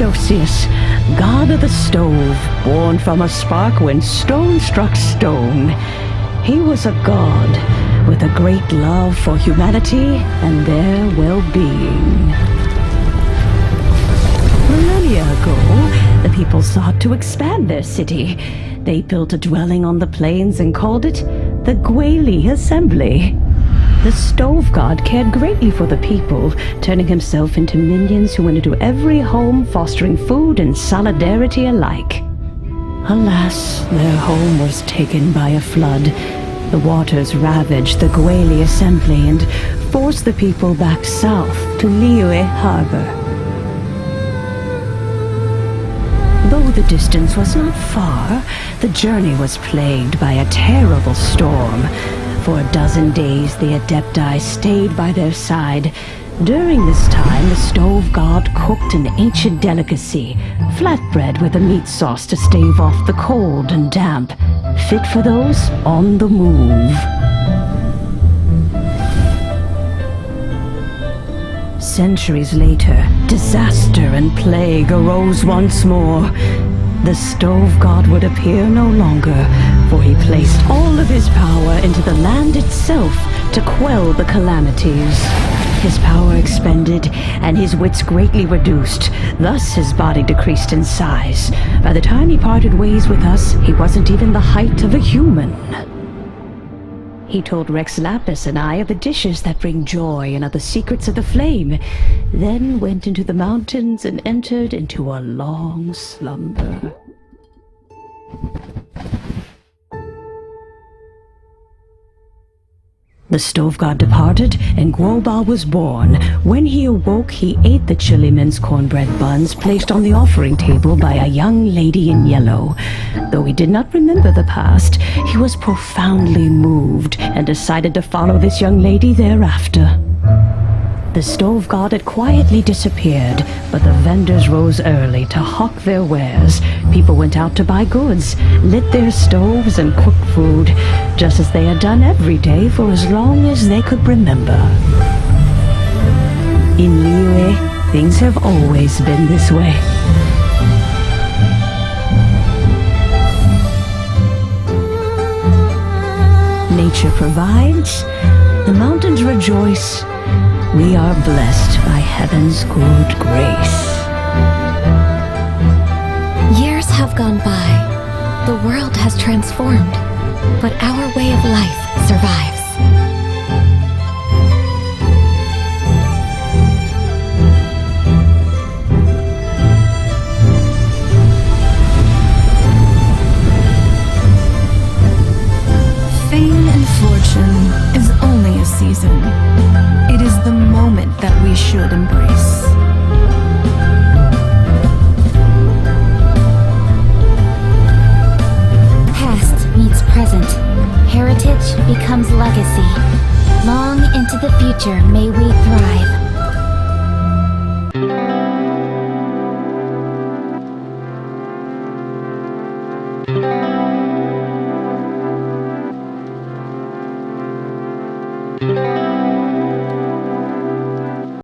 Shosius, god of the stove, born from a spark when stone struck stone. He was a god with a great love for humanity and their well-being. Millennia ago, the people sought to expand their city. They built a dwelling on the plains and called it the Guoba Assembly. The stove god cared greatly for the people, turning himself into minions who went into every home, fostering food and solidarity alike. Alas, their home was taken by a flood. The waters ravaged the Guoba Assembly and forced the people back south to Liyue Harbor. Though the distance was not far, the journey was plagued by a terrible storm. For a dozen days, the Adepti stayed by their side. During this time, the stove god cooked an ancient delicacy, flatbread with a meat sauce to stave off the cold and damp, fit for those on the move. Centuries later, disaster and plague arose once more. The stove god would appear no longer, for he placed all of his power into the land itself to quell the calamities. His power expended, and his wits greatly reduced. Thus his body decreased in size. By the time he parted ways with us, he wasn't even the height of a human. He told Rex Lapis and I of the dishes that bring joy and of the secrets of the flame, then went into the mountains and entered into a long slumber. The stove god departed, and Guoba was born. When he awoke, he ate the Chilimen's cornbread buns placed on the offering table by a young lady in yellow. Though he did not remember the past, he was profoundly moved and decided to follow this young lady thereafter. The stove god had quietly disappeared, but the vendors rose early to hawk their wares. People went out to buy goods, lit their stoves, and cooked food, just as they had done every day for as long as they could remember. In Liyue, things have always been this way. Nature provides, the mountains rejoice. We are blessed by heaven's good grace. Years have gone by. The world has transformed, but our way of life survives. Fame and fortune is only a season. It is the moment that we should embrace. Past meets present. Heritage becomes legacy. Long into the future may we thrive.